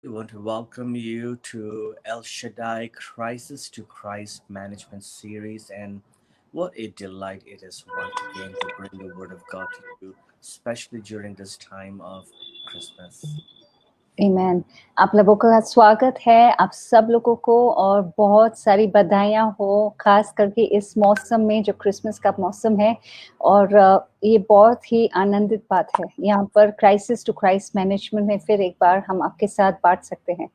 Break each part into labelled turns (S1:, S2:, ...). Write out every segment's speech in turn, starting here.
S1: We want to welcome you to El Shaddai Crisis to Christ Management Series. And what a delight it is once again to bring the Word of God to you, especially during this time of Christmas.
S2: Amen. आप लोगों का स्वागत है आप सब लोगों को और बहुत सारी बधाइयाँ हो खास करके इस मौसम में जो क्रिसमस का मौसम है और ये बहुत ही आनंदित बात है यहाँ पर क्राइसिस टू क्राइस्ट मैनेजमेंट में फिर एक बार हम आपके साथ बांट सकते हैं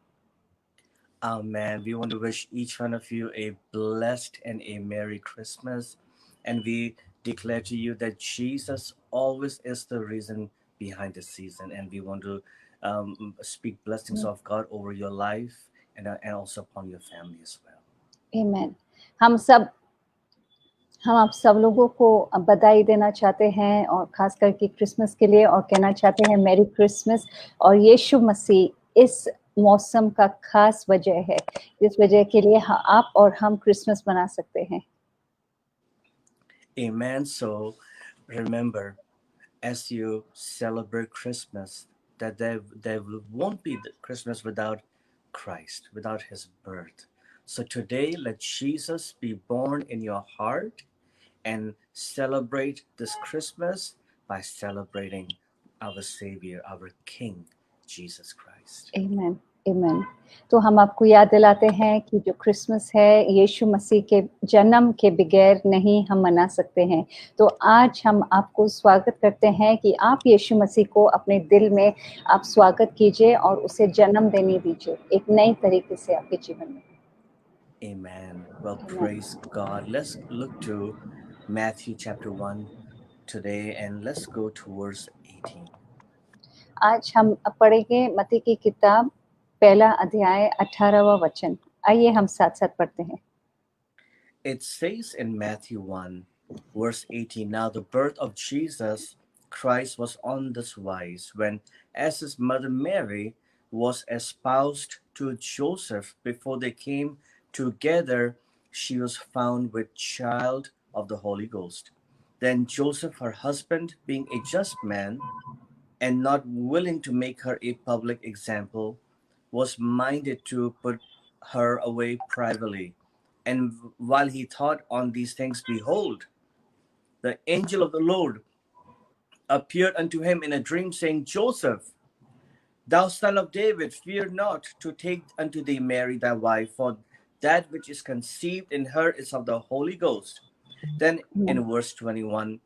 S1: Amen. We want to wish each one of you a blessed and a Merry Christmas. And we declare to you that Jesus always is the reason behind the season. And we want to speak blessings of God over your life and also upon your family as well.
S2: Amen. हम आप सब लोगों को बधाई देना चाहते हैं और खास करके क्रिसमस के लिए और कहना चाहते हैं मैरी क्रिसमस और यीशु मसीह इस मौसम का खास वजह है जिस वजह के लिए आप और हम क्रिसमस मना सकते हैं
S1: Amen. So remember, as you celebrate Christmas, that there won't be the Christmas without Christ, without his birth. So today, let Jesus be born in your heart and celebrate this Christmas by celebrating our Savior, our King, Jesus Christ.
S2: Amen. Amen. तो हम आपको याद दिलाते हैं कि जो Christmas है यीशु मसीह के जन्म के बगैर नहीं हम मना सकते हैं तो आज हम आपको स्वागत करते हैं कि आप यीशु मसीह को अपने दिल में आप स्वागत कीजिए और उसे जन्म देने दीजिए एक नई तरीके से आपके जीवन में
S1: Amen. Well,
S2: Amen.
S1: praise God. Let's look to Matthew chapter 1 today and let's go towards 18.
S2: आज हम पढ़ेंगे मत्ती की किताब पहला अध्याय 18वां वचन आइए हम साथ-साथ पढ़ते हैं
S1: It says in Matthew 1, verse 18, now the birth of Jesus Christ was on this wise, when as his mother Mary was espoused to Joseph, before they came together, she was found with child of the Holy Ghost. Then Joseph, her husband, being a just man, and not willing to make her a public example, was minded to put her away privately. And while he thought on these things, behold, the angel of the Lord appeared unto him in a dream, saying, Joseph, thou son of David, fear not to take unto thee Mary thy wife, for that which is conceived in her is of the Holy Ghost. Then in verse 21,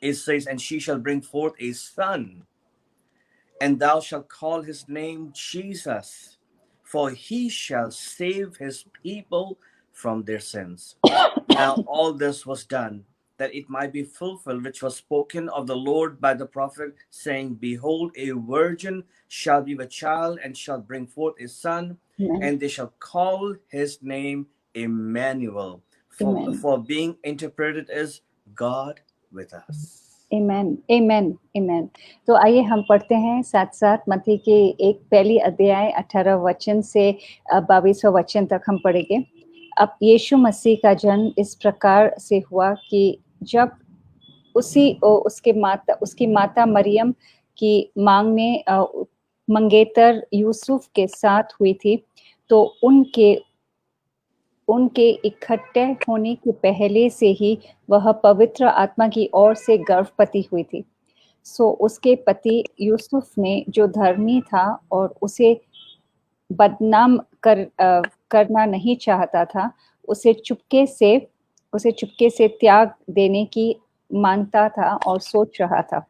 S1: it says, and she shall bring forth a son, and thou shalt call his name Jesus, for he shall save his people from their sins. Now all this was done, that it might be fulfilled, which was spoken of the Lord by the prophet, saying, behold, a virgin shall be with child, and shall bring forth a son,
S2: Amen.
S1: and they shall call his name Emmanuel.
S2: Amen.
S1: For being interpreted is God with us.
S2: Amen, amen, amen. तो आइए हम पढ़ते हैं साथ साथ मत्ती के एक पहली अध्याय 18 वचन से 22वां वचन तक हम पढ़ेंगे अब यीशु मसीह का जन्म इस प्रकार से हुआ कि जब उसकी माता मरियम की मांग में मंगेतर यूसुफ के साथ हुई थी तो उनके इकट्ठे होने के पहले से ही वह पवित्र आत्मा की ओर से गर्भवती हुई थी सो उसके पति यूसुफ ने जो धर्मी था और उसे बदनाम करना नहीं चाहता था उसे चुपके से त्याग देने की मानता था और सोच रहा था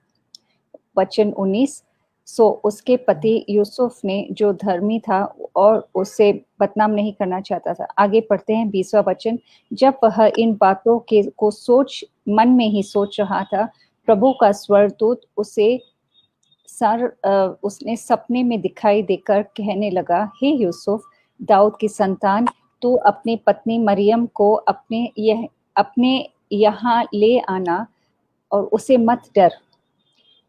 S2: वचन 19 सो उसके पति यूसुफ ने जो धर्मी था और उसे बदनाम नहीं करना चाहता था आगे पढ़ते हैं 20वां वचन जब वह इन बातों को मन में ही सोच रहा था प्रभु का स्वर्गदूत उसने सपने में दिखाई देकर कहने लगा हे यूसुफ दाऊद की संतान तू अपनी पत्नी मरियम को अपने यहाँ ले आना और उसे मत डर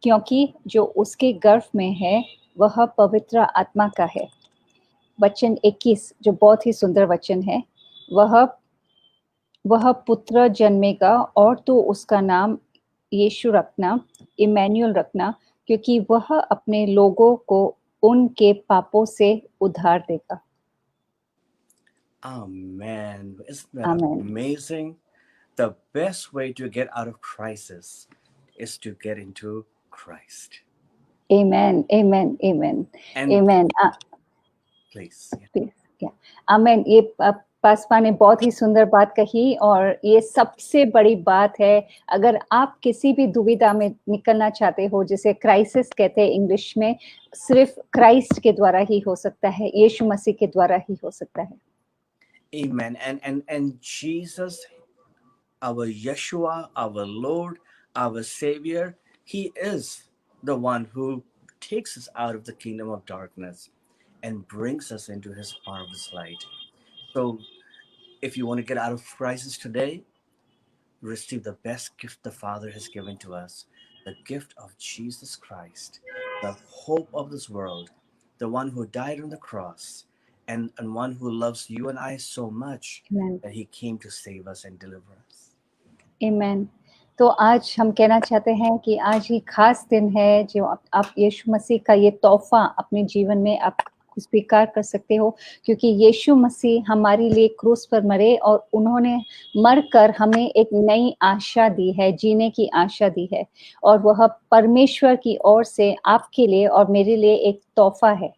S2: क्योंकि जो उसके गर्भ में है वह पवित्र आत्मा का है वचन 21 जो बहुत ही सुंदर वचन है वह पुत्र जन्मेगा और तो उसका नाम यीशु रखना इमैनुअल रखना क्योंकि वह अपने लोगों को उनके पापों से उद्धार देगा।
S1: Amen. Isn't that
S2: आमीन।
S1: amazing? The best way to get out of crisis is to get into Christ.
S2: Amen, amen, amen,
S1: And
S2: amen.
S1: please, yeah.
S2: Please या आमीन। ये पासवा ने बहुत ही सुंदर बात कही और ये सबसे बड़ी बात है। अगर आप किसी भी दुविधा में निकलना चाहते हो, जिसे क्राइसिस कहते हैं इंग्लिश में, सिर्फ क्राइस्ट के द्वारा ही हो सकता है, यीशु मसीह के द्वारा ही हो सकता है।
S1: Amen. And Jesus, our Yeshua, our Lord, our Savior, He is the one who takes us out of the kingdom of darkness and brings us into His marvelous light. So, if you want to get out of crisis today, receive the best gift the Father has given to us, the gift of Jesus Christ, the hope of this world, the one who died on the cross, and one who loves you and I so much
S2: Amen.
S1: that He came to save us and deliver us.
S2: आमीन। तो आज हम कहना चाहते हैं कि आज ही खास दिन है जो आप यीशु मसीह का ये तोहफा अपने जीवन में आप स्वीकार कर सकते हो, क्योंकि यीशु मसीह हमारे लिए क्रूस पर मरे और उन्होंने मरकर हमें एक नई आशा दी है, जीने की आशा दी है, और वह परमेश्वर की ओर से आपके लिए और मेरे लिए एक तोहफा है।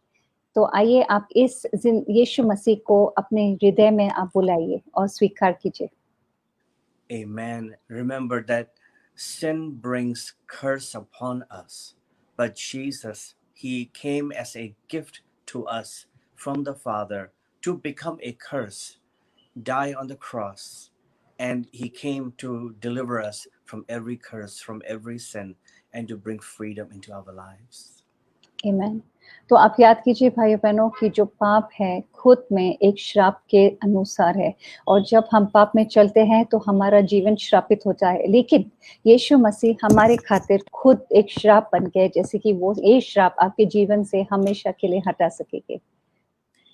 S2: तो आइए आप इस यीशु मसीह को अपने हृदय में आप बुलाइए और स्वीकार कीजिए।
S1: Amen. Remember that sin brings curse upon us, but Jesus, He came as a gift to us from the Father to become a curse, die on the cross, and He came to deliver us from every curse, from every sin, and to bring freedom into our lives.
S2: आमीन। तो आप याद कीजिए भाइयों बहनों कि जो पाप है खुद में एक श्राप के अनुसार है, और जब हम पाप में चलते हैं तो हमारा जीवन श्रापित होता है, लेकिन यीशु मसीह हमारे खातिर खुद एक श्राप बन गए, जैसे कि वो ये श्राप आपके जीवन से हमेशा के लिए हटा सकेंगे।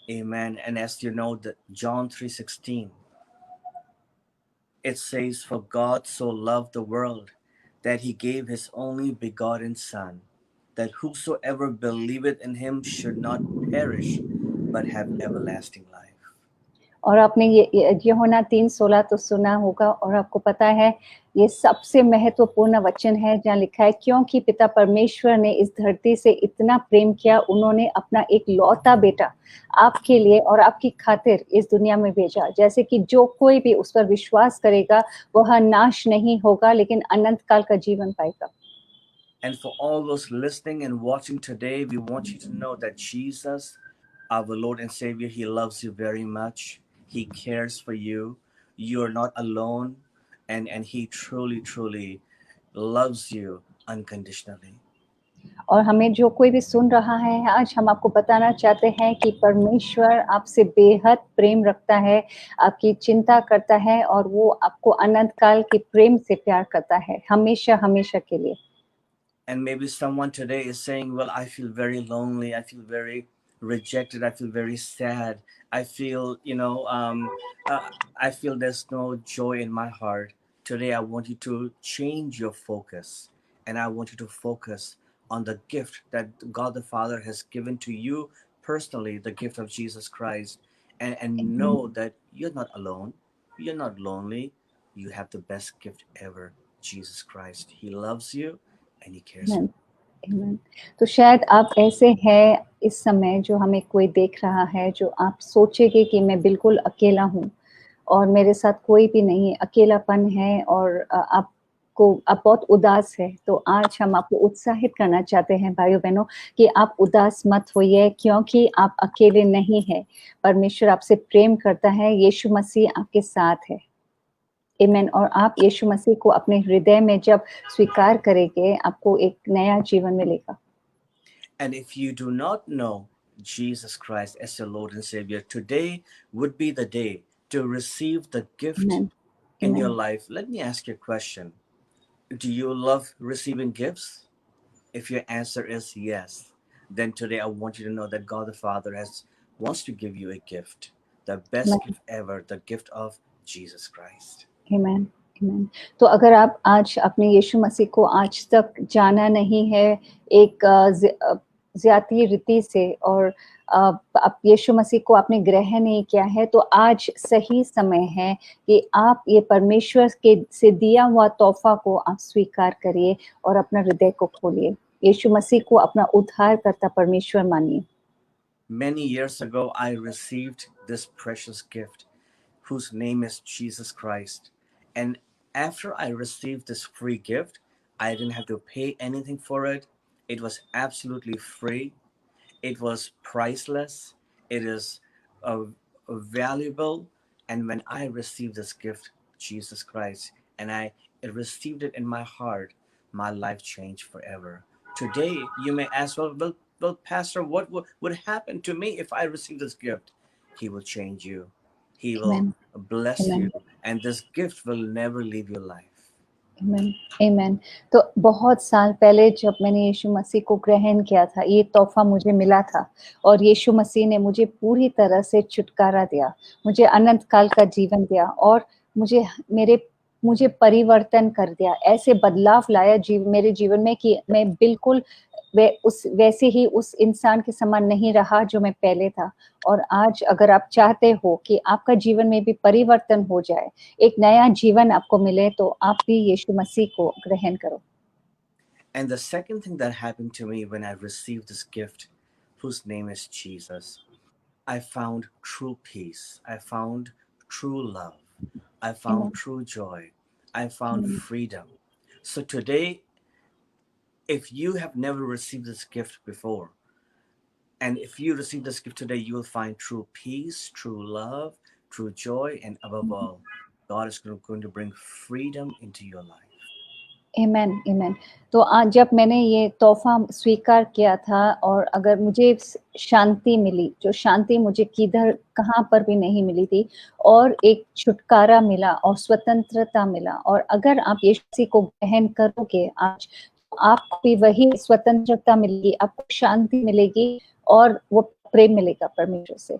S1: Amen. And as you know, that John 3:16, it says, "For God so loved the world that He gave His only begotten Son, that whosoever believeth in Him should not perish, but have everlasting life."
S2: और आपने ये यूहन्ना 3:16 तो सुना होगा, और आपको पता है ये सबसे महत्वपूर्ण वचन है जहाँ लिखा है, क्योंकि पिता परमेश्वर ने इस धरती से इतना प्रेम किया, उन्होंने अपना एक लौता बेटा आपके लिए और आपकी खातिर इस दुनिया में भेजा, जैसे कि जो कोई भी उस पर विश्वास करेगा वह नाश नहीं होगा लेकिन अनंत काल का जीवन पाएगा।
S1: And for all those listening and watching today, we want you to know that Jesus, our Lord and Savior, He loves you very much. He cares for you. You're not alone, and He truly, truly loves you unconditionally.
S2: और हमें जो कोई भी सुन रहा है, आज हम आपको बताना चाहते हैं कि परमेश्वर आपसे बेहद प्रेम रखता है, आपकी चिंता करता है, और वो आपको अनंत काल के प्रेम से प्यार करता है, हमेशा हमेशा के लिए।
S1: And maybe someone today is saying, well, I feel very lonely. I feel very rejected. I feel very sad. I feel, I feel there's no joy in my heart. Today, I want you to change your focus. And I want you to focus on the gift that God the Father has given to you personally, the gift of Jesus Christ. And know that you're not alone. You're not lonely. You have the best gift ever, Jesus Christ. He loves you and He cares for you.
S2: Amen. तो शायद आप ऐसे हैं इस समय जो हमें कोई देख रहा है, जो आप सोचेंगे कि मैं बिल्कुल अकेला हूँ और मेरे साथ कोई भी नहीं, अकेलापन है, और आप बहुत उदास है। तो आज हम आपको उत्साहित करना चाहते हैं भाइयों बहनों कि आप उदास मत होइए, क्योंकि आप अकेले नहीं हैं। परमेश्वर आपसे प्रेम करता है, यीशु मसीह आपके साथ है। आमीन। और आप यीशु मसीह को अपने हृदय में जब स्वीकार करेंगे, आपको एक नया जीवन मिलेगा।
S1: And if you do not know Jesus Christ as your Lord and Savior, today would be the day to receive the gift
S2: आमीन,
S1: in your
S2: आमीन।
S1: life. Let me ask you a question. Do you love receiving gifts? If your answer is yes, then today I want you to know that God the Father wants to give you a gift, the best gift ever, the gift of Jesus Christ.
S2: आमीन, आमीन। तो अगर आप आज अपने यीशु मसीह को आज तक जाना नहीं है, एक ज्यादती रीति से और आप यीशु मसीह को आपने ग्रहण नहीं किया है, तो आज सही समय है कि आप ये परमेश्वर के से दिया हुआ तोहफा को आप स्वीकार करिए और अपना हृदय को खोलिए। यीशु मसीह को अपना उद्धारकर्ता परमेश्वर मानिए।
S1: Many years ago, I received this precious gift, whose name is Jesus Christ. And after I received this free gift, I didn't have to pay anything for it. It was absolutely free. It was priceless. It is valuable. And when I received this gift, Jesus Christ, and I received it in my heart, my life changed forever. Today, you may ask, well, Pastor, what would happen to me if I receive this gift? He will change you. He will
S2: Amen.
S1: bless you.
S2: Amen.
S1: And this gift will never leave your life.
S2: आमेन, आमेन। तो बहुत साल पहले जब मैंने यीशु मसीह को ग्रहण किया था, ये तोहफा मुझे मिला था और यीशु मसीह ने मुझे पूरी तरह से छुटकारा दिया, मुझे अनंत काल का जीवन दिया और मुझे परिवर्तन कर दिया, ऐसे बदलाव लाया मेरे जीवन में कि मैं बिल्कुल वैसे ही उस इंसान के समान नहीं रहा जो मैं पहले था। और आज अगर आप चाहते हो कि आपका जीवन में भी परिवर्तन हो जाए, एक नया जीवन आपको मिले, तो आप भी यीशु मसीह को ग्रहण करो।
S1: And the second thing that happened to me when I received this gift, whose name is Jesus, I found true peace. I found true love. I found
S2: Amen.
S1: true joy. I found
S2: Amen.
S1: freedom. So today, if you have never received this gift before, and if you receive this gift today, you will find true peace, true love, true joy, and above all, God is going to bring freedom into your life.
S2: आमेन, आमेन। तो आज जब मैंने ये तोहफा स्वीकार किया था और अगर मुझे शांति मिली, जो शांति मुझे किधर कहाँ पर भी नहीं मिली थी, और एक छुटकारा मिला और स्वतंत्रता मिला, और अगर आप यीशु मसीह को ग्रहण करोगे आज, आपको भी वही स्वतंत्रता मिलेगी, आपको शांति मिलेगी और वो प्रेम मिलेगा परमेश्वर से।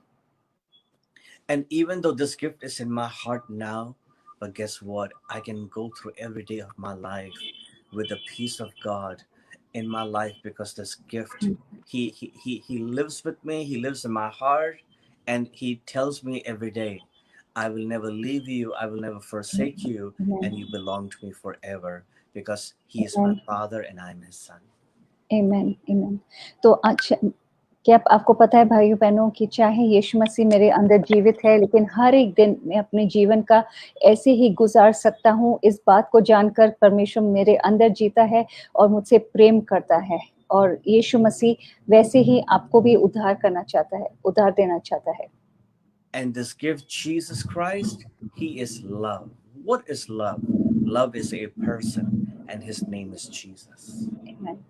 S1: And even though this gift is in my heart now, but guess what? I can go through every day of my life with the peace of God in my life, because this gift, he lives with me, he lives in my heart, and he tells me every day, I will never leave you, I will never forsake you,
S2: amen,
S1: and you belong to me forever, because he is my
S2: amen,
S1: father and I'm his son.
S2: आमेन, आमेन। तो अच्छा, क्या आपको पता है भाइयों बहनों कि चाहे यीशु मसीह मेरे अंदर जीवित है, लेकिन हर एक दिन मैं अपने जीवन का ऐसे ही गुजार सकता हूँ, इस बात को जानकर परमेश्वर मेरे अंदर जीता है और मुझसे प्रेम करता है, और यीशु मसीह वैसे ही आपको भी उद्धार करना चाहता है, उद्धार देना चाहता है।
S1: And this gift, Jesus Christ, he is love. What is love? Love is a person, and his name is Jesus.
S2: Amen.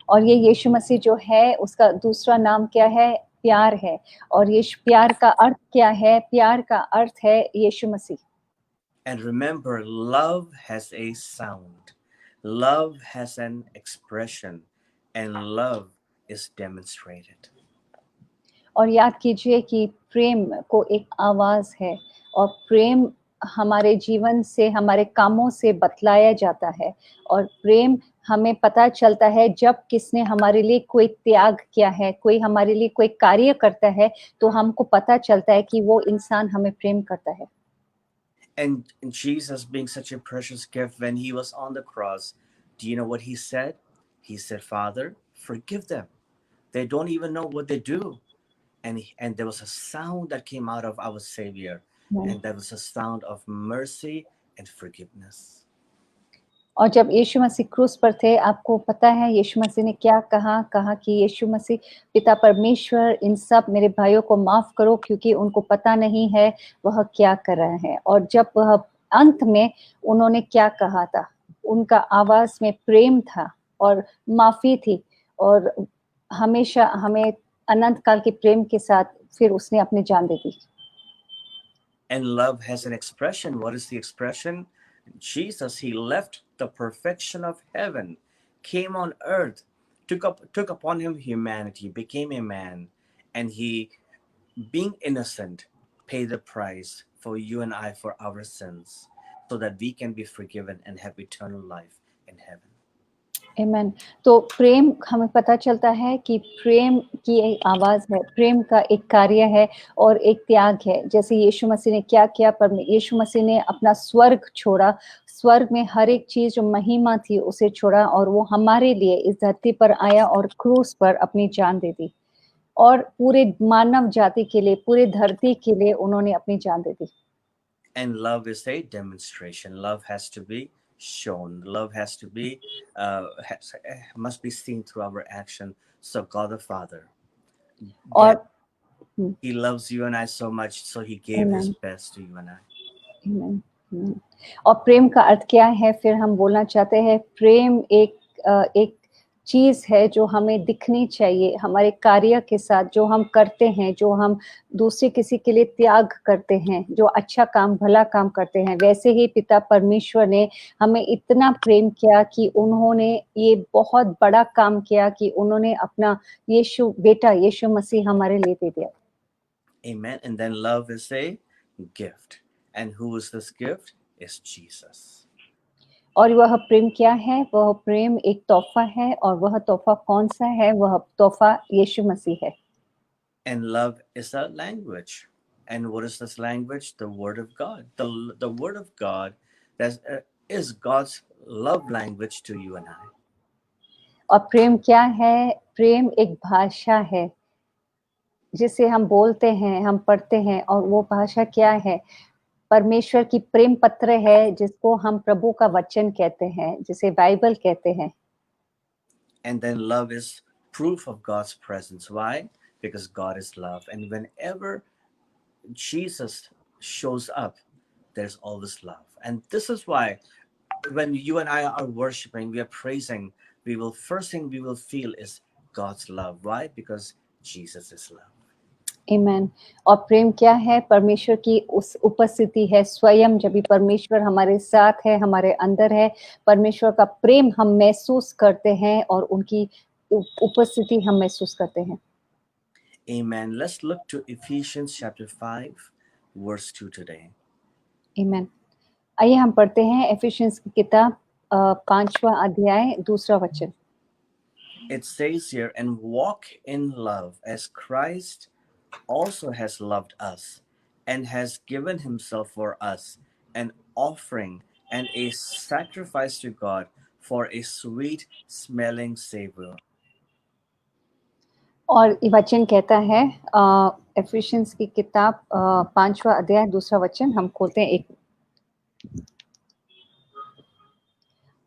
S2: और ये यीशु मसीह जो है, उसका दूसरा नाम क्या है? प्यार है। और ये प्यार का अर्थ क्या है? प्यार का अर्थ है यीशु मसीह।
S1: And remember, love has a sound, love has an expression, and love is demonstrated.
S2: और याद कीजिए कि प्रेम को एक आवाज है, और प्रेम हमारे जीवन से, हमारे कामों से बतलाया जाता है, और प्रेम हमें पता चलता है जब किसने हमारे लिए कोई त्याग किया है, कोई हमारे लिए कोई कार्य करता है, तो हमको पता चलता है कि वो इंसान हमें प्रेम करता है।
S1: And Jesus, being such a precious gift, when he was on the cross, do you know what he said? He said, Father, forgive them. They don't even know what they do. And there was a sound that came out of our Savior, and that was a sound of mercy and forgiveness.
S2: और जब यीशु मसीह क्रूस पर थे, आपको पता है यीशु मसीह ने क्या कहा? कहा कि यीशु मसीह, पिता परमेश्वर, इन सब मेरे भाइयों को माफ करो, क्योंकि उनको पता नहीं है वह क्या कर रहे हैं। और जब वह अंत में उन्होंने क्या कहा था? उनका आवाज में प्रेम था और माफी थी, और हमेशा हमें अनंत काल के प्रेम के साथ फिर उसने अपनी जान दे दी।
S1: And love has an expression. What is the expression? Jesus, he left the perfection of heaven, came on earth, took upon him humanity, became a man, and he, being innocent, paid the price for you and I for our sins, so that we can be forgiven and have eternal life in heaven.
S2: आमेन। तो प्रेम हमें पता चलता है कि प्रेम की एक आवाज़ है, प्रेम का एक कार्य है और एक त्याग है। जैसे यीशु मसीह ने क्या किया, पर यीशु मसीह ने अपना स्वर्ग छोड़ा, स्वर्ग में हर एक चीज़ जो महिमा थी उसे छोड़ा और वो हमारे लिए इस धरती पर आया और क्रूस पर अपनी जान दे दी। और पूरे मानव जाति के लिए, पूरे धरती के लिए उन्होंने अपनी जान दे दी।
S1: And love is a demonstration. Love has to be shown. Love has to be must be seen through our action. So God the Father,
S2: और
S1: get He loves you and I so much, so He gave His
S2: amen.
S1: best to you and I.
S2: आमेन, आमेन। और प्रेम का अर्थ क्या है? फिर हम बोलना चाहते हैं प्रेम एक चीज़ है जो हमें दिखनी चाहिए हमारे कार्य के साथ, जो हम करते हैं, जो हम दूसरे किसी के लिए त्याग करते हैं, जो अच्छा काम, भला काम करते हैं। वैसे ही पिता परमेश्वर ने हमें इतना प्रेम किया कि उन्होंने ये बहुत बड़ा काम किया कि उन्होंने अपना बेटा यीशु मसीह हमारे लिए दे दिया।
S1: Amen. And then love is a gift. And who is this gift? Is Jesus.
S2: और वह प्रेम क्या है? वह प्रेम एक तोहफ़ा है और वह तोहफ़ा कौन-सा है? वह तोहफ़ा यीशु मसीह है।
S1: And love is a language. And what is this language? The Word of God. The Word of God that is God's love language to you and I.
S2: और प्रेम क्या है? प्रेम एक भाषा है, जिसे हम बोलते हैं, हम पढ़ते हैं और वो भाषा क्या है? परमेश्वर की प्रेम पत्र है, जिसको हम प्रभु का वचन कहते हैं, जिसे बाइबल कहते हैं।
S1: And then love is proof of God's presence. Why? Because God is love. And whenever Jesus shows up, there's always love. And this is why when you and I are worshiping, we are praising, we will first thing we will feel is God's love. Why? Because Jesus is love.
S2: आमेन। और प्रेम क्या है? परमेश्वर की उस उपस्थिति है स्वयं, जब भी परमेश्वर हमारे साथ है, हमारे अंदर है, परमेश्वर का प्रेम हम महसूस करते हैं और उनकी उपस्थिति हम महसूस करते हैं।
S1: Amen. Let's look to Ephesians chapter 5, verse 2 today.
S2: आमेन। आइए हम पढ़ते हैं एफिशियंस की किताब 5वां अध्याय 2रा वचन।
S1: It says here, and walk in love as Christ also has loved us and has given himself for us, an offering and a sacrifice to God for a sweet smelling savor.
S2: और ये वचन कहता है efficiency की किताब 5वां अध्याय 2रा वचन हम खोलते हैं। एक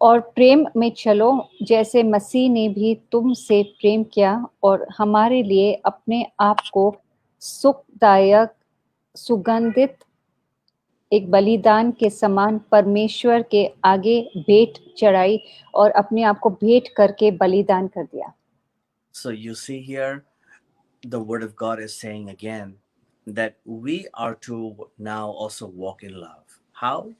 S2: और प्रेम में चलो जैसे मसीह ने भी तुमसे प्रेम किया और हमारे लिए अपने आप को सुखदायक सुगंधित एक बलिदान के समान परमेश्वर के आगे भेंट चढ़ाई और अपने आप को भेंट करके बलिदान कर दिया।
S1: So you see here, the word of God is saying again that we are to now also walk in love. How?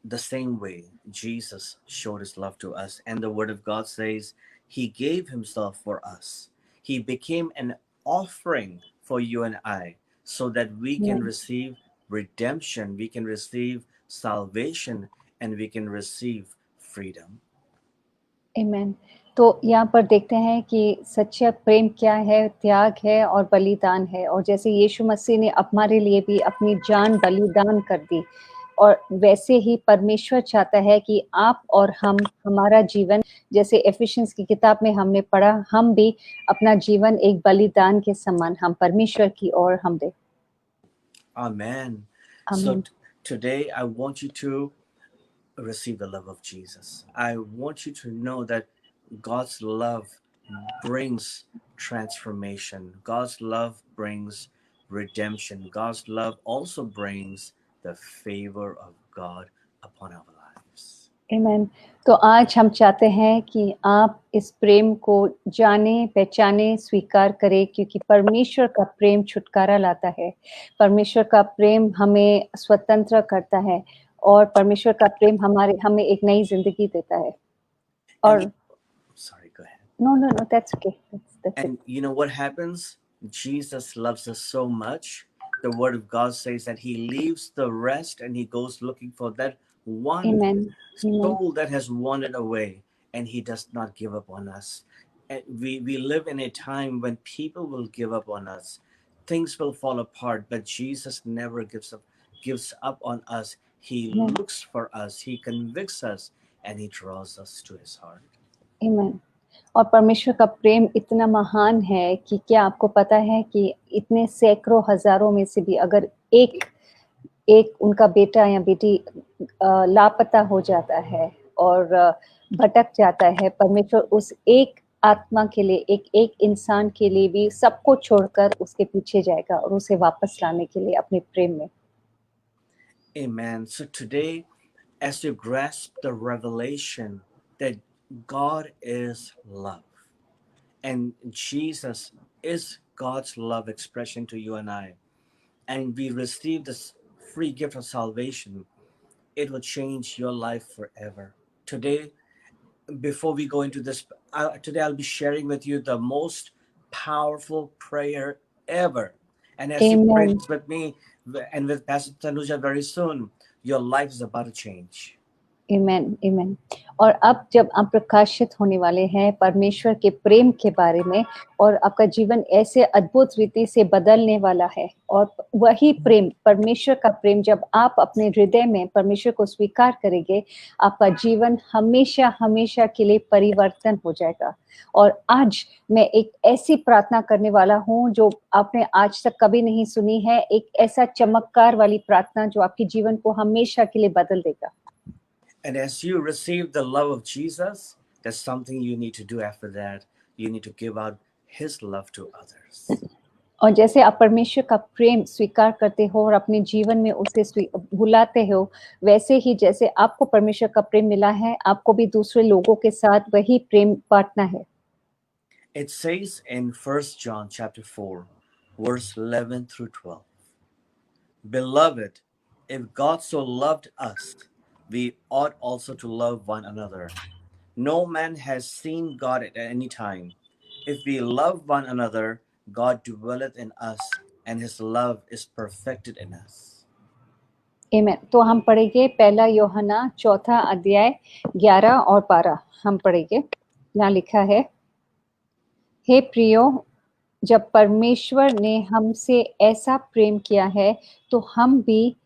S1: The same way Jesus showed his love to us. And the word of God says he gave himself for us. He became an offering for you and I so that we can receive redemption, we can receive salvation, and we can receive freedom.
S2: आमेन। तो यहाँ पर देखते हैं कि सच्चा प्रेम क्या है, त्याग है और बलिदान है। और जैसे यीशु मसीह ने हमारे लिए भी अपनी जान बलिदान कर दी और वैसे ही परमेश्वर चाहता है कि आप और हम हमारा जीवन, जैसे एफिशियंस की किताब में हमने पढ़ा, हम भी अपना जीवन एक बलिदान के समान हम परमेश्वर की ओर हम दें।
S1: Amen. So
S2: आमीन।
S1: today I want you to receive the love of Jesus. I want you to know that God's love brings transformation. God's love brings redemption. God's love also brings the favor of God upon our lives.
S2: आमीन। तो आज हम चाहते हैं कि आप इस प्रेम को जाने, पहचाने, स्वीकार करें, क्योंकि परमेश्वर का प्रेम छुटकारा लाता है। परमेश्वर का प्रेम हमें स्वतंत्र करता है और परमेश्वर का प्रेम हमें एक नई ज़िंदगी देता है। और
S1: And sorry, go ahead.
S2: No, that's okay. That's it.
S1: And you know what happens? Jesus loves us so much. The word of God says that he leaves the rest and he goes looking for that one
S2: Amen. Amen.
S1: soul that has wandered away. and He does not give up on us. And we live in a time when people will give up on us. Things will fall apart, but Jesus never gives up on us. He
S2: Amen.
S1: looks for us, He convicts us, and He draws us to His heart.
S2: Amen. और परमेश्वर का प्रेम इतना महान है कि क्या आपको पता है कि इतने सैकड़ों हजारों में से भी अगर एक एक उनका बेटा या बेटी लापता हो जाता है और भटक जाता है, परमेश्वर उस एक आत्मा के लिए, एक एक इंसान के लिए भी सबको छोड़कर उसके पीछे जाएगा और उसे वापस लाने के लिए अपने प्रेम में।
S1: Amen. So today, as you grasp the revelation that God is love and Jesus is God's love expression to you and I, and we receive this free gift of salvation, it will change your life forever. Today, before we go into this, today I'll be sharing with you the most powerful prayer ever. And as you pray
S2: Amen.
S1: this with me and with Pastor Tanuja very soon, your life is about to change.
S2: Amen, amen. और अब जब आप प्रकाशित होने वाले हैं परमेश्वर के प्रेम के बारे में और आपका जीवन ऐसे अद्भुत रीति से बदलने वाला है और वही प्रेम, परमेश्वर का प्रेम जब आप अपने हृदय में परमेश्वर को स्वीकार करेंगे, आपका जीवन हमेशा हमेशा के लिए परिवर्तन हो जाएगा। और आज मैं एक ऐसी प्रार्थना करने वाला हूँ जो आपने आज तक कभी नहीं सुनी है, एक ऐसा चमत्कार वाली प्रार्थना जो आपके जीवन को हमेशा के लिए बदल देगा।
S1: And as you receive the love of Jesus, there's something you need to do after that. You need to give out His love to others.
S2: और जैसे आप परमेश्वर का प्रेम स्वीकार करते हो और अपने जीवन में उसे बुलाते हो, वैसे ही जैसे आपको परमेश्वर का प्रेम मिला है, आपको भी दूसरे लोगों के साथ वही प्रेम बांटना है।
S1: It says in 1 John chapter 4, verse 11 through 12, Beloved, if God so loved us, we ought also to love one another. No man has seen God at any time. If we love one another, God dwelleth in us, and His love is perfected in us.
S2: आमीन। तो हम पढ़ेंगे पहला यूहन्ना 4 अध्याय 11 और 12 हम पढ़ेंगे। यहाँ लिखा है, हे प्रियो, जब परमेश्वर ने हमसे ऐसा प्रेम किया है तो हम भी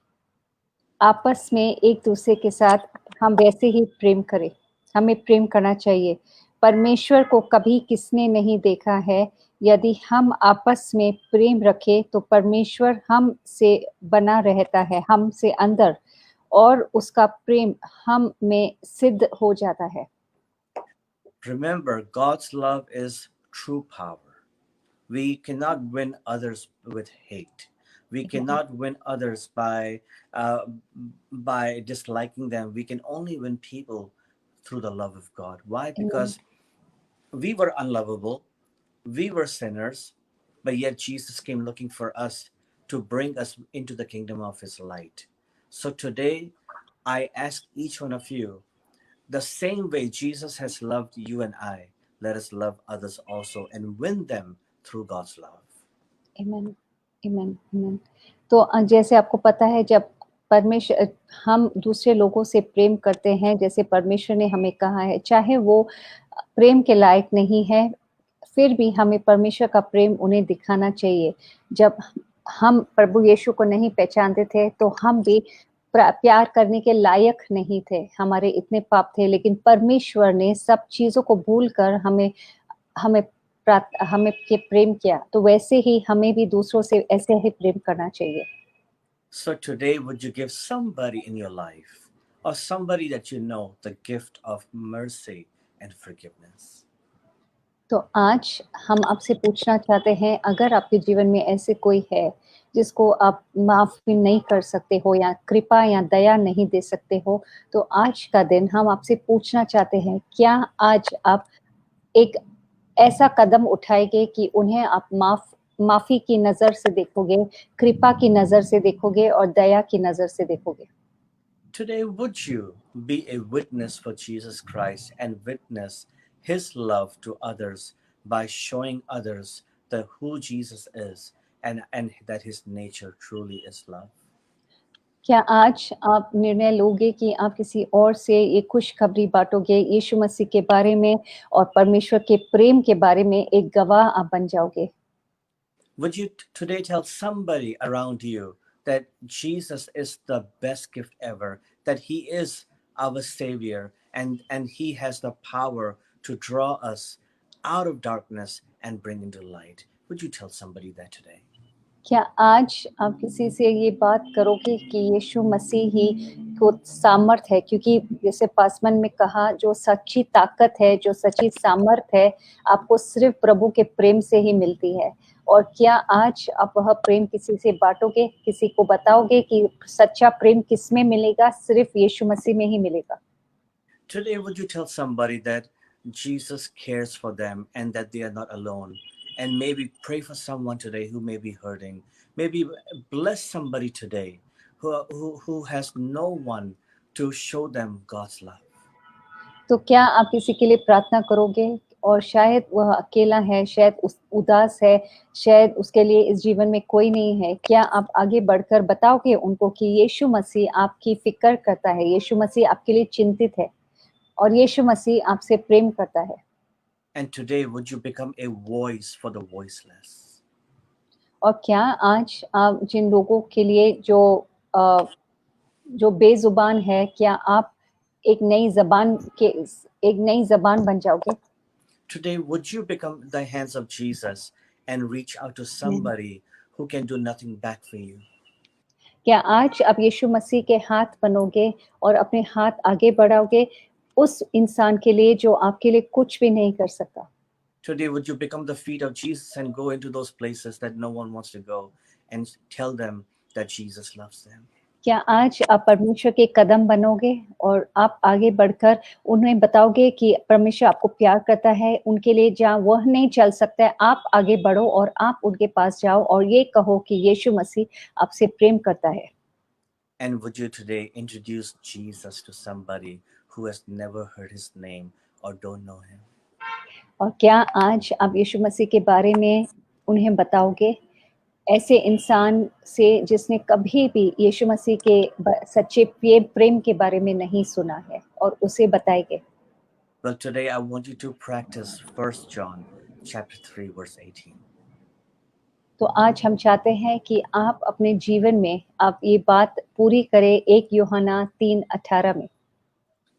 S2: आपस में एक दूसरे के साथ हम वैसे ही प्रेम करें। हमें प्रेम करना चाहिए। परमेश्वर को कभी किसने नहीं देखा है। यदि हम आपस में प्रेम रखें तो परमेश्वर हम से बना रहता है, हमसे अंदर, और उसका प्रेम हम में सिद्ध हो जाता है।
S1: Remember, God's love is true power. We cannot win others with hate. We cannot win others by disliking them. We can only win people through the love of God. Why? Because we were unlovable, we were sinners, but yet Jesus came looking for us to bring us into the kingdom of His light. So today, I ask each one of you, the same way Jesus has loved you and I, let us love others also and win them through God's love.
S2: आमीन, आमीन, आमीन। तो जैसे आपको पता है, जब परमेश्वर हम दूसरे लोगों से प्रेम करते हैं, जैसे परमेश्वर ने हमें कहा है, चाहे वो प्रेम के लायक नहीं है, फिर भी हमें परमेश्वर का प्रेम उन्हें दिखाना चाहिए। जब हम प्रभु यीशु को नहीं पहचानते थे तो हम भी प्यार करने के लायक नहीं थे, हमारे इतने पाप थे, लेकिन परमेश्वर ने सब चीज़ों को भूलकर हमें हमें हमें के प्रेम किया। तो वैसे ही हमें भी दूसरों से ऐसे ही प्रेम करना चाहिए।
S1: So today, would you give somebody in your life or somebody that you know the gift of mercy and forgiveness?
S2: तो आज हम आपसे पूछना चाहते हैं, अगर आपके जीवन में ऐसे कोई है जिसको आप माफ़ी नहीं कर सकते हो या कृपा या दया नहीं दे सकते हो, तो आज का दिन हम आपसे पूछना चाहते हैं, क्या आज आप एक ऐसा कदम उठाएंगे कि उन्हें आप माफ़ी की नज़र से देखोगे, कृपा की नज़र से देखोगे और दया की नज़र से देखोगे?
S1: Today, would you be a witness for Jesus Christ and witness His love to others by showing others who Jesus is and that His nature truly is love?
S2: क्या आज आप निर्णय लोगे कि आप किसी और से ये खुशखबरी बाँटोगे यीशु मसीह के बारे में और परमेश्वर के प्रेम के बारे में एक गवाह आप बन जाओगे?
S1: Would you today tell somebody around you that Jesus is the best gift ever, that He is our Savior, and He has the power to draw us out of darkness and bring into light? Would you tell somebody that today?
S2: क्या आज आप किसी से ये बात करोगे कि यीशु मसीह ही को सामर्थ है, क्योंकि जैसे पासमन में कहा जो सच्ची ताकत है, जो सच्ची सामर्थ है, आपको सिर्फ प्रभु के प्रेम से ही मिलती है। और क्या आज आप वह प्रेम किसी से बांटोगे, किसी को बताओगे कि सच्चा प्रेम किस में मिलेगा? सिर्फ यीशु मसीह में ही मिलेगा।
S1: Today, would you tell somebody that Jesus cares for them and that they are not alone? And maybe pray for someone today who may be hurting. Maybe bless somebody today who has no one to show them God's love.
S2: तो क्या आप किसी के लिए प्रार्थना करोगे? और शायद वह अकेला है, शायद उदास है, शायद उसके लिए इस जीवन में कोई नहीं है। क्या आप आगे बढ़कर बताओगे उनको कि यीशु मसीह आपकी फ़िक्र करता है, यीशु मसीह आपके लिए चिंतित है और यीशु मसीह आपसे प्रेम करता है।
S1: And today, would you become a voice for the voiceless?
S2: और क्या आज आप जिन लोगों के लिए जो बेज़ुबान है, क्या आप एक नई ज़बान बन जाओगे?
S1: Today, would you become the hands of Jesus and reach out to somebody who can do nothing back for you?
S2: क्या आज आप यीशु मसीह के हाथ बनोगे और अपने हाथ आगे बढ़ाओगे उस इंसान के लिए जो आपके लिए कुछ भी नहीं कर सकता?
S1: Today, would you become the feet of Jesus and go into those places that no one wants to go and tell them that Jesus loves them?
S2: क्या आज आप परमेश्वर के कदम बनोगे और आप आगे बढ़कर उन्हें बताओगे कि परमेश्वर आपको प्यार करता है, उनके लिए जहाँ वह नहीं चल सकता है, आप आगे बढ़ो और आप उनके पास जाओ और ये कहो कि यीशु मसीह आपसे प्रेम करता है।
S1: And would you today introduce Jesus to somebody who has never heard his name or don't know him?
S2: और क्या आज आप यीशु मसीह के बारे में उन्हें बताओगे? ऐसे इंसान से जिसने कभी भी यीशु मसीह के सच्चे प्रेम के बारे में नहीं सुना है और उसे बताएंगे।
S1: Well, today I want you to practice 1 John chapter 3 verse 18.
S2: तो आज हम चाहते हैं कि आप अपने जीवन में आप ये बात पूरी करें 1 यूहन्ना 3:18 में।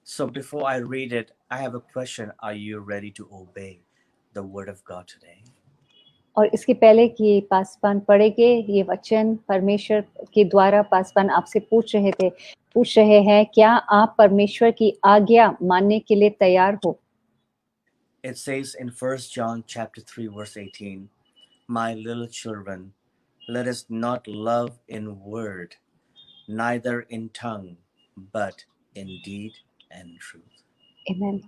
S1: So before I read it, I have a question. Are you ready to obey the word of God today?
S2: और इसके पहले कि पासवान पढ़ेंगे ये वचन परमेश्वर के द्वारा पासवान आपसे पूछ रहे हैं, क्या आप परमेश्वर की आज्ञा मानने के लिए तैयार हो?
S1: It says in 1 John chapter 3 verse 18, "My little children, let us not love in word, neither in tongue, but in deed and truth."
S2: आमेन।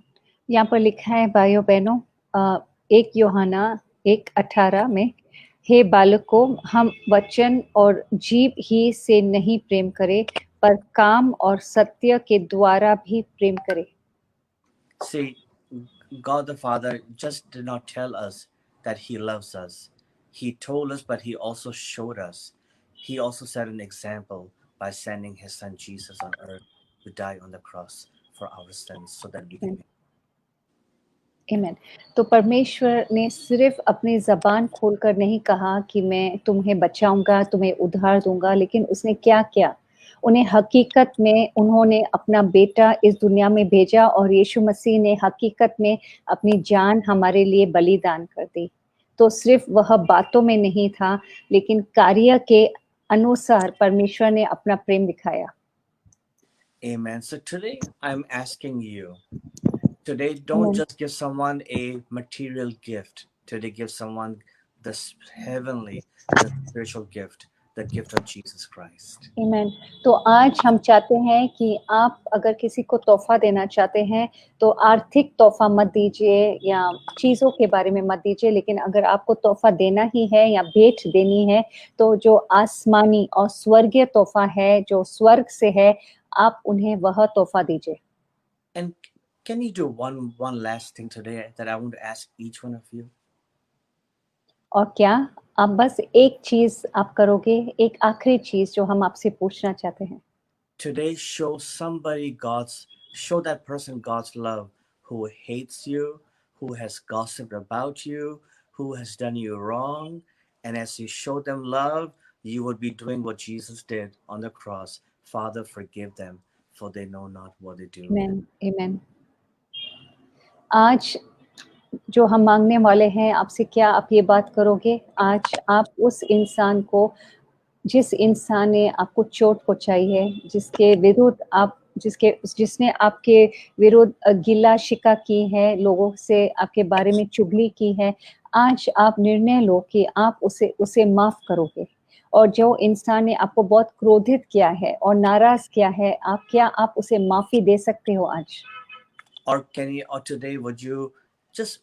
S2: यहाँ पर लिखा है भाइयों बहनों 1 यूहन्ना 1:18 में, हे बालकों, हम वचन और जीभ ही से नहीं प्रेम करें, पर काम और सत्य के द्वारा भी प्रेम करें।
S1: See, God the Father just did not tell us that He loves us. He told us, but He also showed us. He also set an example by sending His Son Jesus on earth to die on the cross for our sins so that we can.
S2: आमेन। तो परमेश्वर ने सिर्फ अपनी ज़बान खोलकर नहीं कहा कि मैं तुम्हें बचाऊँगा, तुम्हें उद्धार दूँगा, लेकिन उसने क्या किया? उन्हें हकीकत में उन्होंने अपना बेटा इस दुनिया में भेजा और यीशु मसीह ने हकीकत में अपनी जान हमारे लिए बलिदान कर दी। तो सिर्फ वह बातों में नहीं था, लेकिन कार्य के अनुसार परमेश्वर ने अपना प्रेम दिखाया।
S1: Amen. So today I'm asking you, today don't
S2: आमीन।
S1: just give someone a material gift. Today give someone this heavenly, the spiritual gift, the gift of Jesus Christ.
S2: आमीन। तो आज हम चाहते हैं कि आप अगर किसी को तोहफ़ा देना चाहते हैं, तो आर्थिक तोहफ़ा मत दीजिए या चीज़ों के बारे में मत दीजिए, लेकिन अगर आपको तोहफ़ा देना ही है या भेंट देनी है, तो जो आसमानी और स्वर्गीय तोहफ़ा है, जो स्वर्ग से है, आप उन्हें वह तोहफ़ा दीजिए।
S1: And can you do one last thing today that I want to ask each one of you?
S2: और क्या आप बस एक चीज़ आप करोगे, एक आखिरी चीज़ जो हम आपसे पूछना चाहते हैं।
S1: Today, show that person God's love who hates you, who has gossiped about you, who has done you wrong. And as you show them love, you would be doing what Jesus did on the cross. Father, forgive them, for they know not what they do.
S2: आमेन, आमेन। आज जो हम माँगने वाले हैं आपसे, क्या आप ये बात करोगे? आज आप उस इंसान को, जिस इंसान ने आपको चोट पहुँचाई है, जिसके विरुद्ध आप जिसने आपके विरुद्ध गिला-शिकवा की है, लोगों से आपके बारे में चुगली की है, आज आप निर्णय लो कि आप उसे माफ़ करोगे। और जो इंसान ने आपको बहुत क्रोधित किया है और नाराज़ किया है, क्या आप उसे माफ़ी दे सकते हो आज?
S1: Or today, would you just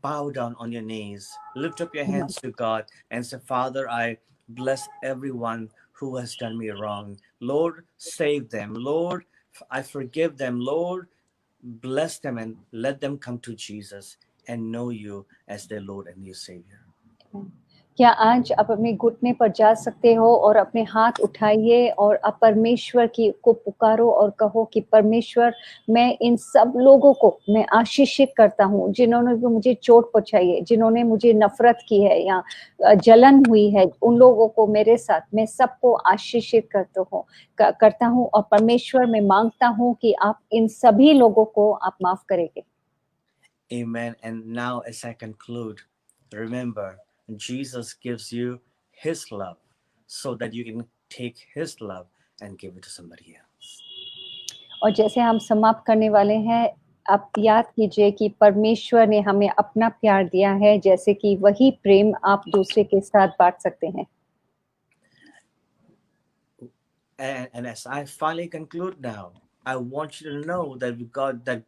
S1: bow down on your knees, lift up your hands to God, and say, Father, I bless everyone who has done me wrong. Lord, save them. Lord, I forgive them. Lord, bless them and let them come to Jesus and know you as their Lord and your Savior.
S2: क्या आज आप अपने घुटने पर जा सकते हो और अपने हाथ उठाइए और आप परमेश्वर को पुकारो और कहो कि परमेश्वर, मैं इन सब लोगों को मैं आशीषित करता हूँ, जिन्होंने भी मुझे चोट पहुँचाई है, जिन्होंने मुझे नफ़रत की है या जलन हुई है, उन लोगों को मेरे साथ मैं सबको आशीषित करता हूँ और परमेश्वर, मैं माँगता हूँ कि आप इन सभी लोगों को आप माफ़ करेंगे।
S1: Amen. And now, as I conclude, remember, Jesus gives you His love so that you can take His love and give it to somebody else.
S2: और जैसे हम समाप्त करने वाले हैं, आप याद कीजिए कि परमेश्वर ने हमें अपना प्यार दिया है, जैसे कि वही प्रेम आप दूसरे के साथ बाँट सकते हैं।
S1: And as I finally conclude now, I want you to know that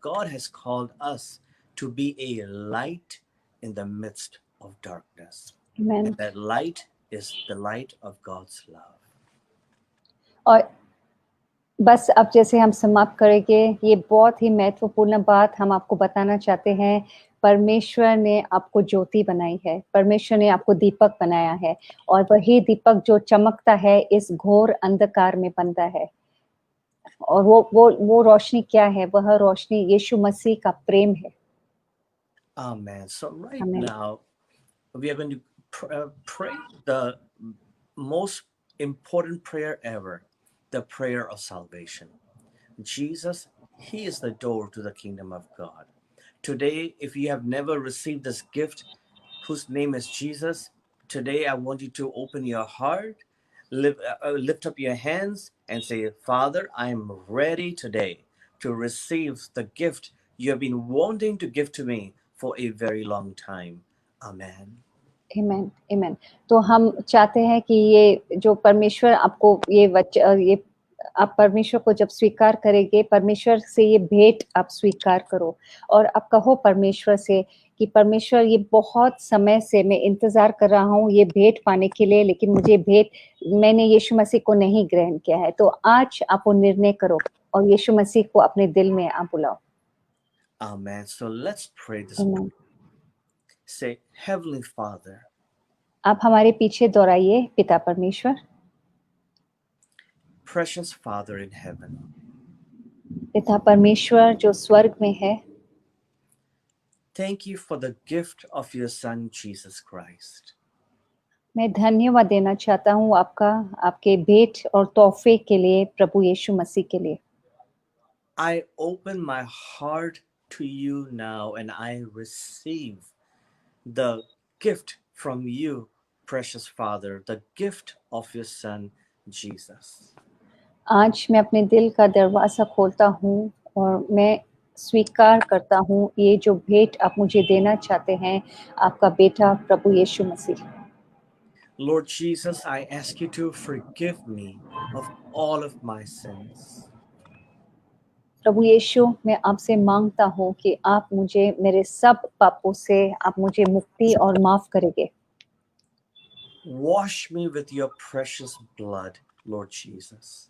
S1: God has called us to be a light in the midst of darkness. And
S2: आमीन।
S1: that light is the light of God's love.
S2: और बस अब जैसे हम समाप्त करेंगे, ये बहुत ही महत्वपूर्ण बात हम आपको बताना चाहते हैं, परमेश्वर ने आपको ज्योति बनाई है, परमेश्वर ने आपको दीपक बनाया है और वही दीपक जो चमकता है, इस घोर अंधकार में बनता है। और वो रोशनी क्या है? वह रोशनी यीशु मसीह का प्रेम है।
S1: Amen. So right
S2: आमीन।
S1: now, we are going to pray the most important prayer ever, the prayer of salvation. Jesus, He is the door to the kingdom of God. Today, if you have never received this gift, whose name is Jesus, today I want you to open your heart, lift up your hands, and say, Father, I am ready today to receive the gift you have been wanting to give to me for a very long time. Amen.
S2: आमीन, आमीन। तो हम चाहते हैं कि ये जो परमेश्वर आपको ये आप परमेश्वर को जब स्वीकार करेंगे, परमेश्वर से ये भेंट आप स्वीकार करो और आप कहो परमेश्वर से कि परमेश्वर, ये बहुत समय से मैं इंतज़ार कर रहा हूँ ये भेंट पाने के लिए, लेकिन मैंने यीशु मसीह को नहीं ग्रहण किया है। तो आज आप वो निर्णय करो और यीशु मसीह को अपने दिल में आप बुलाओ।
S1: Amen. So let's pray this prayer.
S2: आमीन।
S1: Say, Heavenly Father,
S2: आप हमारे पीछे दोहराइए, पिता परमेश्वर,
S1: precious Father in heaven,
S2: पिता परमेश्वर जो स्वर्ग में है,
S1: thank you for the gift of your Son, Jesus Christ.
S2: मैं धन्यवाद देना चाहता हूँ आपके भेंट और तोहफे के लिए, प्रभु यीशु मसीह के लिए।
S1: I open my heart to you now and I receive the gift from you, precious Father, the gift of your Son, Jesus.
S2: आज मैं अपने दिल का दरवाज़ा खोलता हूँ और मैं स्वीकार करता हूँ ये जो भेंट आप मुझे देना चाहते हैं, आपका बेटा प्रभु यीशु मसीह।
S1: Lord Jesus, I ask you to forgive me of all of my sins.
S2: प्रभु यीशु, मैं आपसे माँगता हूँ कि आप मुझे मेरे सब पापों से आप मुझे मुक्ति और माफ़ करेंगे।
S1: Wash me with your precious blood, Lord Jesus.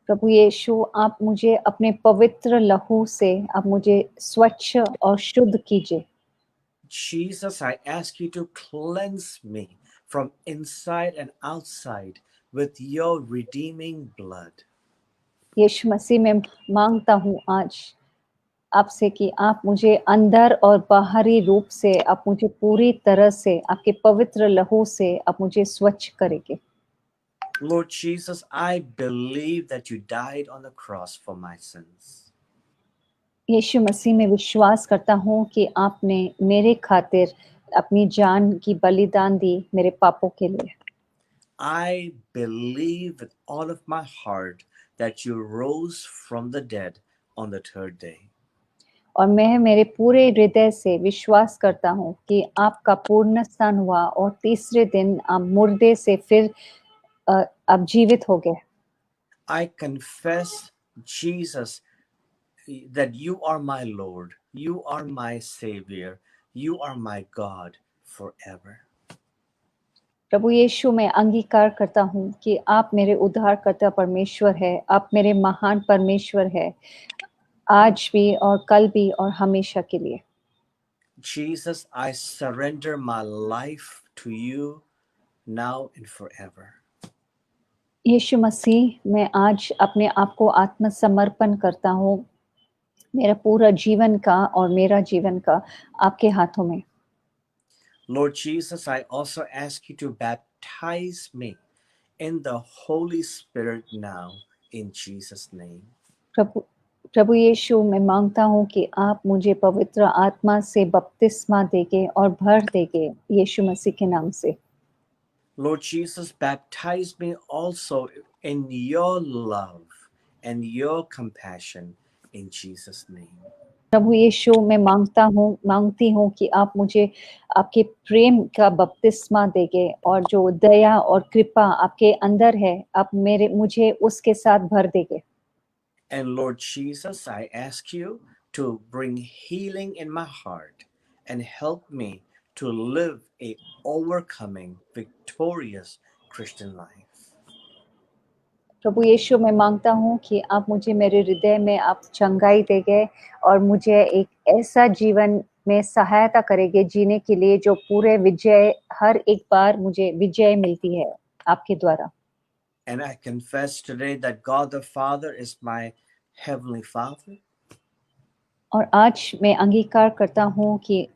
S2: प्रभु यीशु, आप मुझे अपने पवित्र लहू से आप मुझे स्वच्छ और शुद्ध कीजिए।
S1: Jesus, I ask you to cleanse me from inside and outside with your redeeming blood.
S2: यीशु मसीह मैं मांगता हूँ आज आपसे कि आप मुझे अंदर और बाहरी रूप से आप मुझे पूरी तरह से आपके पवित्र लहू से आप मुझे स्वच्छ करेंगे।
S1: Lord Jesus, I believe that you died on the cross for my sins.
S2: यीशु मसीह में विश्वास करता हूँ कि आपने मेरे खातिर अपनी जान की बलिदान दी मेरे पापों के लिए।
S1: I believe with all of my heart that you rose from the dead on the third day.
S2: और मैं मेरे पूरे हृदय से विश्वास करता हूँ कि आपका पुनरुत्थान हुआ और तीसरे दिन आप मुर्दे से फिर आप जीवित हो गए।
S1: I confess, Jesus, that you are my Lord, you are my Savior, you are my God forever.
S2: प्रभु यीशु मैं अंगीकार करता हूँ कि आप मेरे उद्धारकर्ता परमेश्वर है, आप मेरे महान परमेश्वर है, आज भी और कल भी और हमेशा के लिए।
S1: Jesus, I surrender my life to you now and forever.
S2: यीशु मसीह मैं आज अपने आप को आत्मसमर्पण करता हूँ, मेरा पूरा जीवन का और मेरा जीवन का आपके हाथों में।
S1: Lord Jesus, I also ask you to baptize me in the Holy Spirit now in Jesus' name.
S2: प्रभु प्रभु यीशु मैं मांगता हूँ कि आप मुझे पवित्र आत्मा से बपतिस्मा देंगे और भर देंगे यीशु मसीह के नाम से।
S1: Lord Jesus, baptize me also in your love and your compassion in Jesus' name.
S2: प्रभु यीशु मैं मांगती हूँ कि आप मुझे आपके प्रेम का बपतिस्मा देंगे और जो दया और कृपा आपके अंदर है आप मुझे उसके साथ भर देंगे।
S1: And Lord Jesus, I ask you to bring healing in my heart and help me to live a overcoming, victorious Christian life.
S2: प्रभु यीशु मैं मांगता हूँ कि आप मुझे मेरे हृदय में आप चंगाई देंगे और मुझे एक ऐसा जीवन में सहायता करेंगे जीने के लिए जो पूरे विजय हर एक बार मुझे विजय मिलती है आपके द्वारा।
S1: And I confess today that God the Father is my Heavenly Father.
S2: और आज मैं अंगीकार करता हूँ कि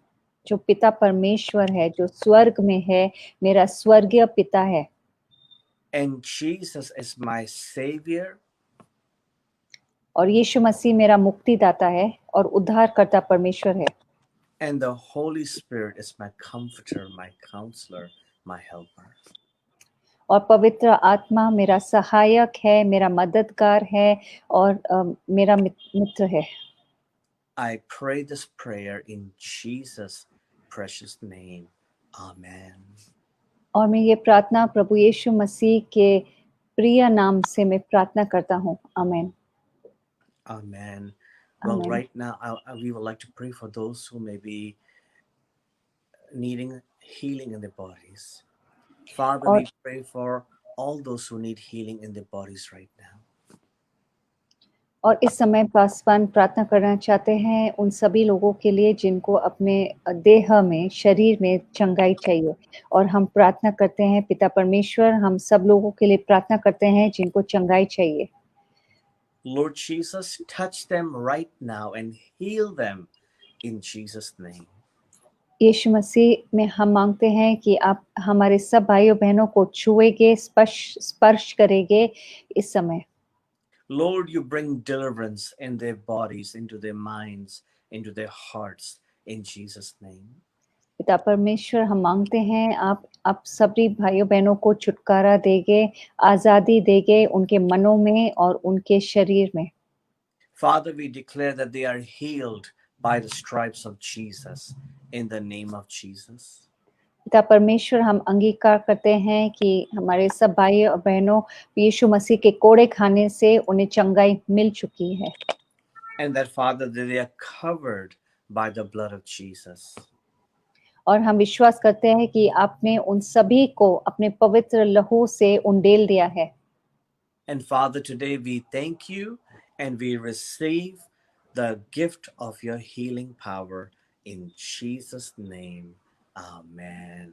S2: जो पिता परमेश्वर है जो स्वर्ग में है मेरा स्वर्गीय पिता है
S1: And Jesus is my Savior.
S2: और यीशु मसीह मेरा मुक्तिदाता है और उद्धारकर्ता परमेश्वर है।
S1: And the Holy Spirit is my comforter, my counselor, my helper.
S2: और पवित्र आत्मा मेरा सहायक है, मेरा मददगार है और मेरा मित्र है।
S1: I pray this prayer in Jesus' precious name. Amen.
S2: और मैं ये प्रार्थना प्रभु यीशु मसीह के प्रिय नाम से मैं प्रार्थना करता हूँ। आमीन।
S1: Amen. Well,
S2: Amen.
S1: right now, we would like to pray for those who may be needing healing in their bodies. Father,
S2: और
S1: we pray for all those who need healing in their bodies right now.
S2: और इस समय पासवान प्रार्थना करना चाहते हैं उन सभी लोगों के लिए जिनको अपने देह में शरीर में चंगाई चाहिए और हम प्रार्थना करते हैं पिता परमेश्वर हम सब लोगों के लिए प्रार्थना करते हैं जिनको चंगाई चाहिए।
S1: Lord Jesus, touch them right now and heal them in Jesus' name.
S2: यीशु मसीह में हम मांगते हैं कि आप हमारे सब भाइयों बहनों को छुएंगे स्पर्श करेंगे इस समय।
S1: Lord, you bring deliverance in their bodies, into their minds, into their hearts, in Jesus' name.
S2: पिता परमेश्वर हम मांगते हैं आप सभी भाइयों बहनों को छुटकारा देंगे आजादी देंगे उनके मनों में और उनके शरीर में।
S1: Father, we declare that they are healed by the stripes of Jesus, in the name of Jesus.
S2: पिता परमेश्वर हम अंगीकार करते हैं कि हमारे सब भाई और बहनों यीशु मसीह के कोड़े खाने से उन्हें चंगाई मिल चुकी है।
S1: And that, Father, that they are covered by the blood of Jesus.
S2: और हम विश्वास करते हैं कि आपने उन सभी को अपने पवित्र लहू से उंडेल दिया है।
S1: And Father, today we thank you and we receive the gift of your healing power in Jesus' name. Amen.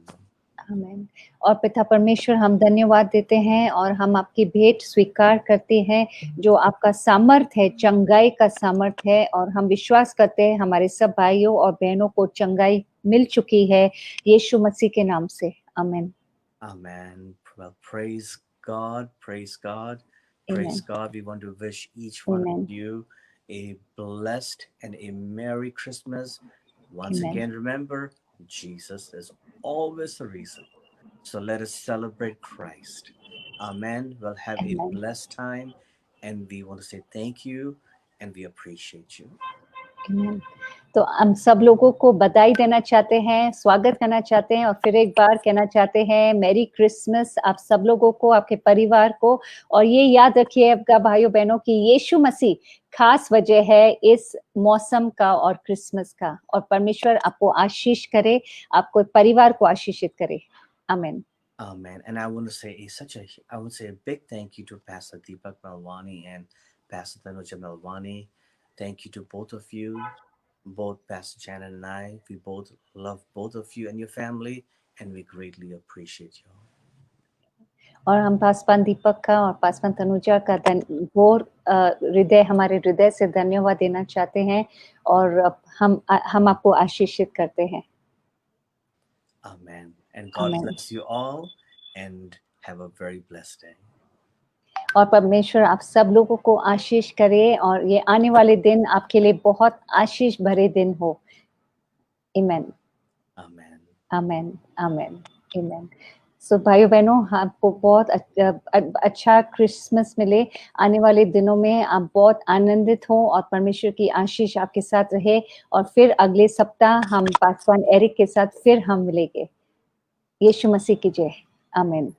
S2: आमीन। और पिता परमेश्वर हम धन्यवाद देते हैं और हम आपकी भेंट स्वीकार करते हैं जो आपका सामर्थ है, चंगाई का सामर्थ है और हम विश्वास करते हैं हमारे सब भाइयों और बहनों को चंगाई मिल चुकी है यीशु मसीह के नाम से। आमीन।
S1: Amen. Well, praise God. Praise God. Praise
S2: आमीन।
S1: God. We want to wish each one of
S2: आमीन।
S1: you a blessed and a Merry Christmas. Once
S2: आमीन।
S1: again, remember, Jesus is always the reason. So let us celebrate Christ. Amen. We'll have a
S2: आमीन।
S1: blessed time, and we want to say thank you and we appreciate you.
S2: आमीन। तो हम सब लोगों को बधाई देना चाहते हैं, स्वागत करना चाहते हैं और फिर एक बार कहना चाहते हैं मैरी क्रिसमस आप सब लोगों को, आपके परिवार को। और ये याद रखिएगा भाइयों-बहनों कि यीशु मसीह खास वजह है इस मौसम का और क्रिसमस का। और परमेश्वर आपको आशीष करे, आपको परिवार को आशीषित करे। आमीन।
S1: Amen. And I want to say I would say a big thank you to Pastor Deepak Malwani and Pastor Tanuja Malwani. Thank you to both of you, both Pastor Janet and I. We both love both of you and your family, and we greatly appreciate you.
S2: और हम पासवान दीपक का और पासवान तनुजा का घोर हृदय हमारे हृदय से धन्यवाद देना चाहते हैं और हम आपको आशीषित करते हैं।
S1: Amen. And God
S2: आमीन।
S1: bless you all and have a very blessed day.
S2: और परमेश्वर आप सब लोगों को आशीष करे और ये आने वाले दिन आपके लिए बहुत आशीष भरे दिन हो। आमीन।
S1: Amen.
S2: आमीन। आमीन। आमीन। सो भाइयों बहनों आपको बहुत अच्छा क्रिसमस मिले। आने वाले दिनों में आप बहुत आनंदित हो और परमेश्वर की आशीष आपके साथ रहे और फिर अगले सप्ताह हम पासवान एरिक के साथ फिर हम मिलेंगे। यीशु मसीह की जय। आमीन।